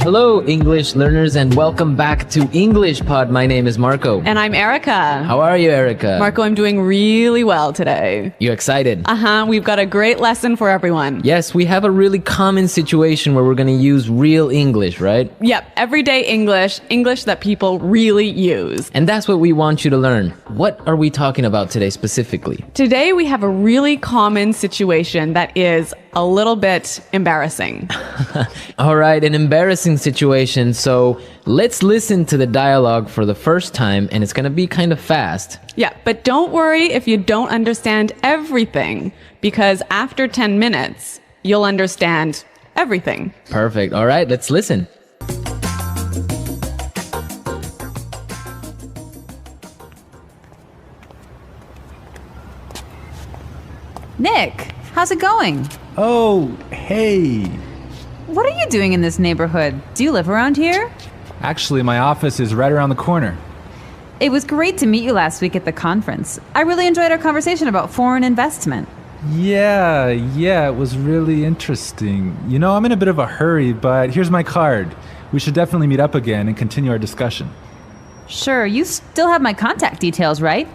Hello, English learners, and welcome back to English Pod. My name is Marco. And I'm Erica. How are you, Erica? Marco, I'm doing really well today. You excited? We've got a great lesson for everyone. Yes, we have a really common situation where we're going to use real English, right? Yep, everyday English, English that people really use. And that's what we want you to learn. What are we talking about today specifically? Today we have a really common situation that is a little bit embarrassing. All right, an embarrassing situation. So let's listen to the dialogue for the first time, and it's going to be kind of fast. Yeah, but don't worry if you don't understand everything, because after 10 minutes, you'll understand everything. Perfect. All right, let's listen. Nick, how's it going? Oh, hey. What are you doing in this neighborhood? Do you live around here? Actually, my office is right around the corner. It was great to meet you last week at the conference. I really enjoyed our conversation about foreign investment. Yeah, it was really interesting. You know, I'm in a bit of a hurry, but here's my card. We should definitely meet up again and continue our discussion. Sure, you still have my contact details, right?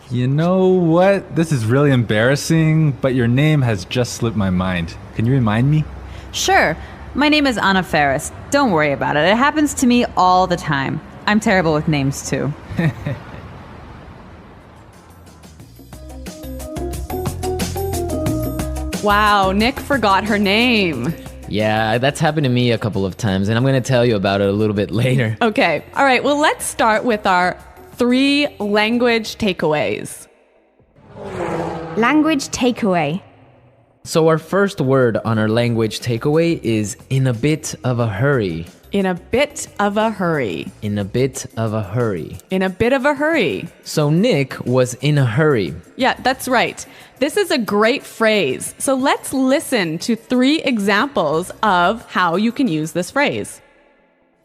You know what? This is really embarrassing, but your name has just slipped my mind. Can you remind me? Sure. My name is Anna Ferris. Don't worry about it. It happens to me all the time. I'm terrible with names, too. Wow, Nick forgot her name. Yeah, that's happened to me a couple of times, and I'm going to tell you about it a little bit later. Okay, all right, well, let's start with our 3 language takeaways. Language takeaway. So our first word on our language takeaway is in a bit of a hurry. In a bit of a hurry. In a bit of a hurry. In a bit of a hurry. So Nick was in a hurry. Yeah, that's right. This is a great phrase. So let's listen to 3 examples of how you can use this phrase.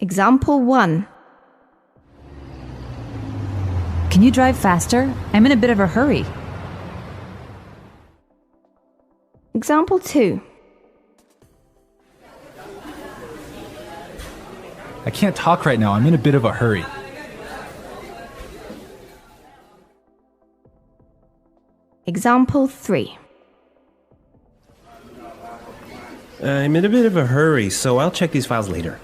Example 1. Can you drive faster? I'm in a bit of a hurry. Example 2. I can't talk right now. I'm in a bit of a hurry. Example 3. I'm in a bit of a hurry, so I'll check these files later.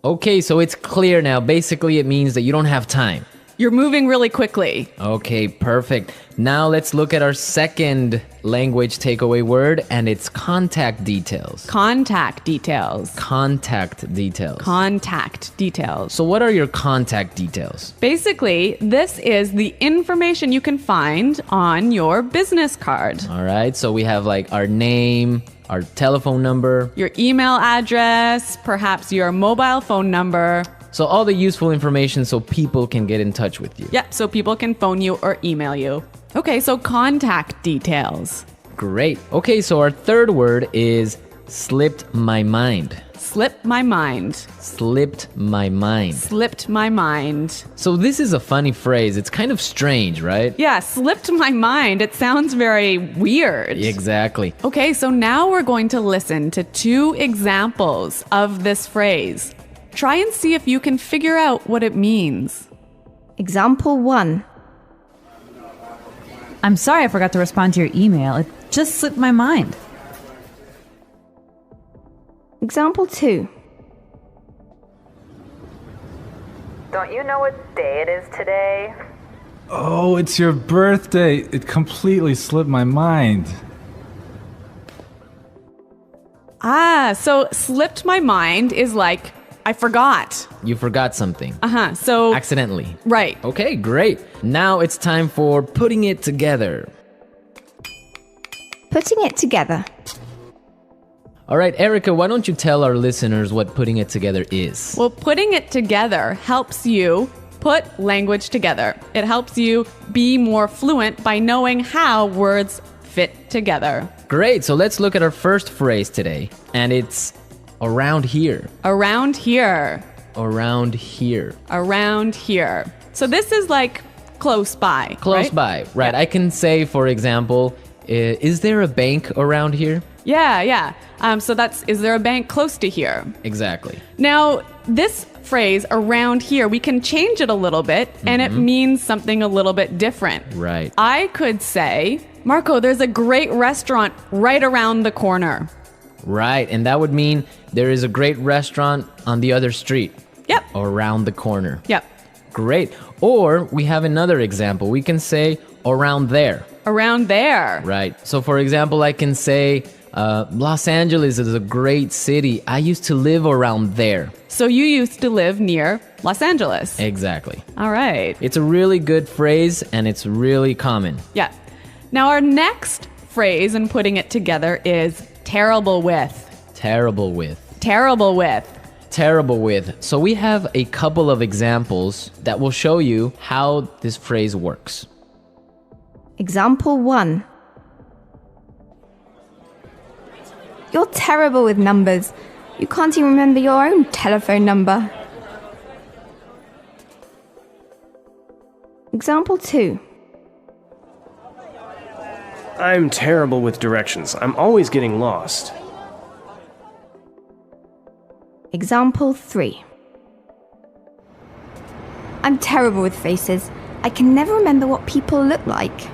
Okay, so it's clear now. Basically, it means that you don't have time. You're moving really quickly. Okay, perfect. Now let's look at our second language takeaway word, and it's contact details. Contact details. Contact details. Contact details. So what are your contact details? Basically, this is the information you can find on your business card. All right, so we have like our name, our telephone number. Your email address, perhaps your mobile phone number. So all the useful information so people can get in touch with you. Yep, so people can phone you or email you. Okay, so contact details. Great. Okay, so our third word is slipped my mind. Slipped my mind. Slipped my mind. Slipped my mind. So this is a funny phrase. It's kind of strange, right? Yeah, slipped my mind. It sounds very weird. Exactly. Okay, so now we're going to listen to 2 examples of this phrase. Try and see if you can figure out what it means. Example 1. I'm sorry I forgot to respond to your email. It just slipped my mind. Example 2. Don't you know what day it is today? Oh, it's your birthday. It completely slipped my mind. So slipped my mind is like, I forgot. You forgot something. So Accidentally. right. Okay, great. Now it's time for putting it together. Putting it together. All right, Erica, why don't you tell our listeners what putting it together is? Well, putting it together helps you put language together. It helps you be more fluent by knowing how words fit together. Great, so let's look at our first phrase today, and it's around here. Around here. Around here. Around here. So this is like close by. Close right? by, right. Yeah. I can say, for example, is there a bank around here? Yeah. So that's, is there a bank close to here? Exactly. Now, this phrase around here, we can change it a little bit and it means something a little bit different. Right. I could say, Marco, there's a great restaurant right around the corner. Right. And that would mean there is a great restaurant on the other street. Yep. Or around the corner. Yep. Great. Or we have another example. We can say around there. Around there. Right. So, for example, I can say Los Angeles is a great city. I used to live around there. So you used to live near Los Angeles. Exactly. All right. It's a really good phrase and it's really common. Yeah. Now, our next phrase in putting it together is terrible with. Terrible with. Terrible with. Terrible with. So we have a couple of examples that will show you how this phrase works. Example 1. You're terrible with numbers. You can't even remember your own telephone number. Example 2. I'm terrible with directions. I'm always getting lost. Example 3. I'm terrible with faces. I can never remember what people look like.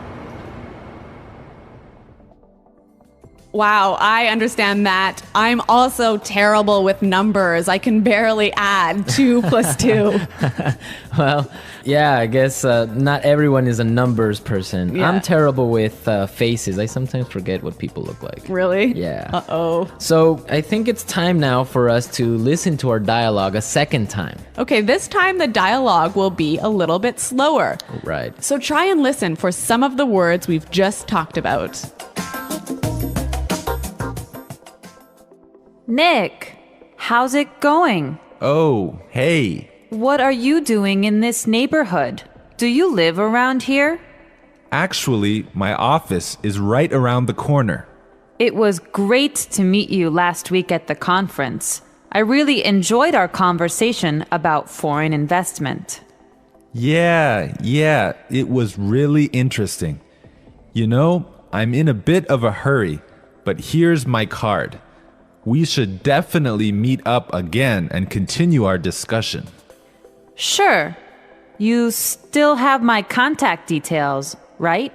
Wow, I understand that. I'm also terrible with numbers. I can barely add 2 plus 2. Well, yeah, I guess not everyone is a numbers person. Yeah. I'm terrible with faces. I sometimes forget what people look like. Really? Yeah. Uh-oh. So I think it's time now for us to listen to our dialogue a second time. Okay, this time the dialogue will be a little bit slower. Right. So try and listen for some of the words we've just talked about. Nick, how's it going? Oh, hey. What are you doing in this neighborhood? Do you live around here? Actually, my office is right around the corner. It was great to meet you last week at the conference. I really enjoyed our conversation about foreign investment. Yeah, it was really interesting. You know, I'm in a bit of a hurry, but here's my card. We should definitely meet up again and continue our discussion. Sure. You still have my contact details, right?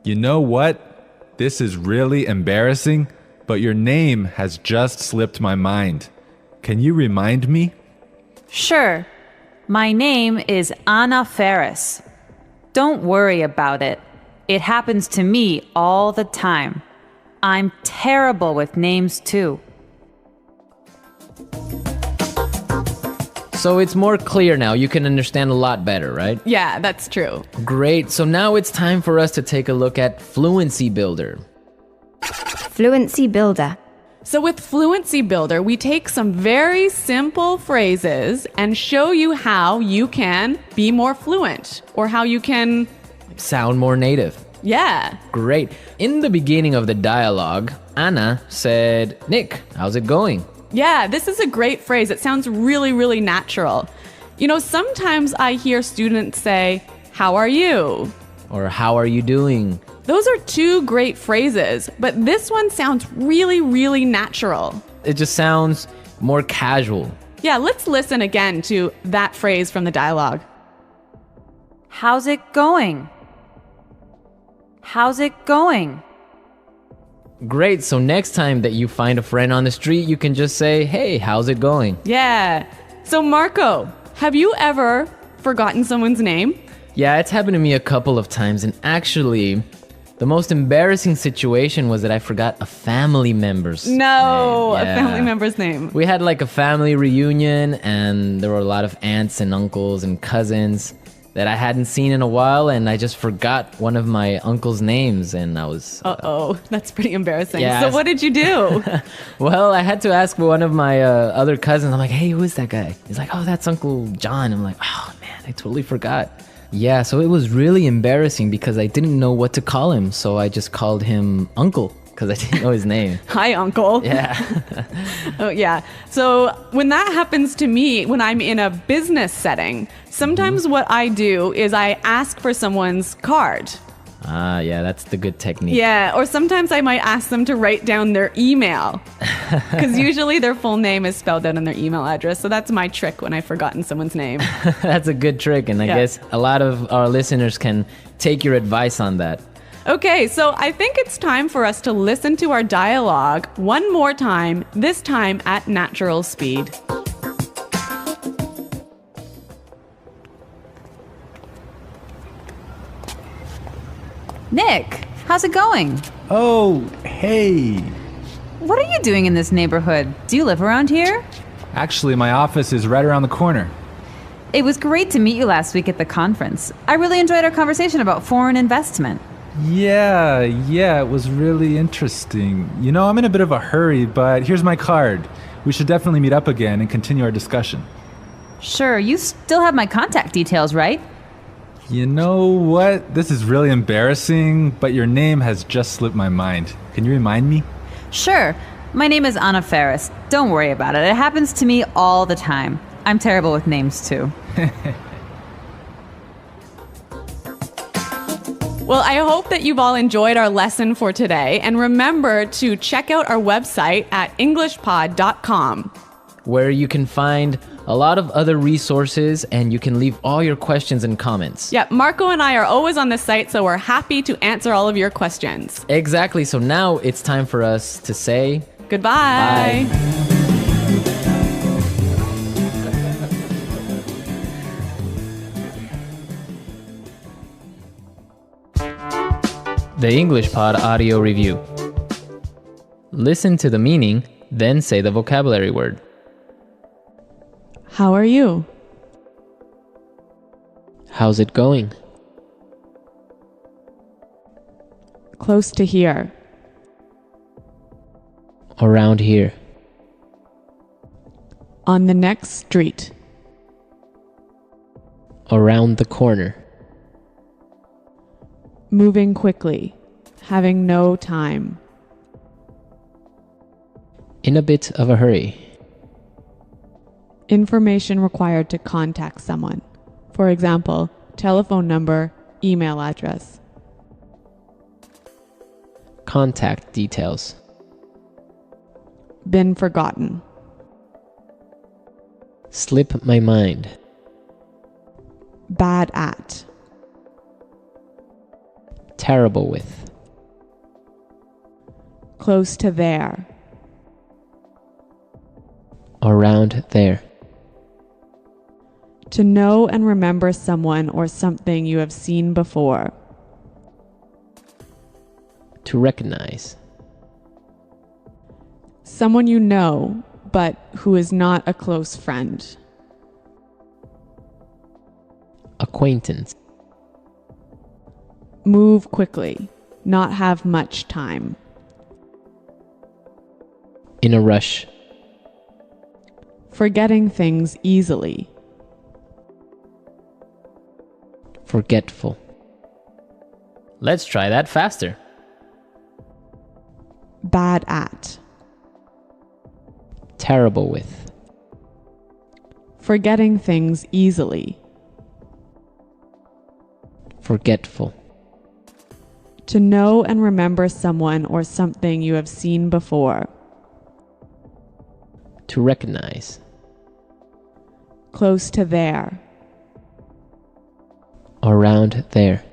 You know what? This is really embarrassing, but your name has just slipped my mind. Can you remind me? Sure. My name is Anna Ferris. Don't worry about it. It happens to me all the time. I'm terrible with names too. So it's more clear now. You can understand a lot better, right? Yeah, that's true. Great. So now it's time for us to take a look at Fluency Builder. Fluency Builder. So with Fluency Builder, we take some very simple phrases and show you how you can be more fluent or how you can, Sound more native. yeah. Great. In the beginning of the dialogue, Anna said, Nick, how's it going? Yeah, this is a great phrase. It sounds really, really natural. You know, sometimes I hear students say, how are you? Or how are you doing? Those are 2 great phrases, but this one sounds really, really natural. It just sounds more casual. Yeah, let's listen again to that phrase from the dialogue. How's it going? How's it going? Great. So next time that you find a friend on the street, you can just say, hey, how's it going? Yeah. So Marco, have you ever forgotten someone's name? Yeah, it's happened to me a couple of times. And actually, the most embarrassing situation was that I forgot a family member's name. No, a Yeah. family member's name. We had like a family reunion and there were a lot of aunts and uncles and cousins that I hadn't seen in a while, and I just forgot one of my uncle's names, and I was... Uh-oh, that's pretty embarrassing. Yeah. So what did you do? Well, I had to ask one of my other cousins. I'm like, hey, who is that guy? He's like, oh, that's Uncle John. I'm like, oh, man, I totally forgot. Yeah, so it was really embarrassing because I didn't know what to call him, so I just called him Uncle because I didn't know his name. Hi, Uncle. Yeah. Oh, yeah. So when that happens to me, when I'm in a business setting, sometimes what I do is I ask for someone's card. Ah, yeah, that's the good technique. Yeah, or sometimes I might ask them to write down their email. Because usually their full name is spelled out on their email address. So that's my trick when I've forgotten someone's name. That's a good trick, and I guess a lot of our listeners can take your advice on that. Okay, so I think it's time for us to listen to our dialogue one more time, this time at natural speed. Nick, how's it going? Oh, hey. What are you doing in this neighborhood? Do you live around here? Actually, my office is right around the corner. It was great to meet you last week at the conference. I really enjoyed our conversation about foreign investment. Yeah, it was really interesting. You know, I'm in a bit of a hurry, but here's my card. We should definitely meet up again and continue our discussion. Sure, you still have my contact details, right? You know what? This is really embarrassing, but your name has just slipped my mind. Can you remind me? Sure. My name is Anna Ferris. Don't worry about it. It happens to me all the time. I'm terrible with names, too. Well, I hope that you've all enjoyed our lesson for today. And remember to check out our website at englishpod.com, where you can find a lot of other resources and you can leave all your questions and comments. Yeah, Marco and I are always on the site, so we're happy to answer all of your questions. Exactly. So now it's time for us to say goodbye. Bye. The English Pod Audio Review. Listen to the meaning, then say the vocabulary word. How are you? How's it going? Close to here. Around here. On the next street. Around the corner. Moving quickly. Having no time. In a bit of a hurry. Information required to contact someone. For example, telephone number, email address. Contact details. Been forgotten. Slip my mind. Bad at. Terrible with. Close to there. Around there. To know and remember someone or something you have seen before. To recognize. Someone you know, but who is not a close friend. Acquaintance. Move quickly. Not have much time. In a rush. Forgetting things easily. Forgetful. Let's try that faster. Bad at. Terrible with. Forgetting things easily. Forgetful. To know and remember someone or something you have seen before. To recognize. Close to there. Around there.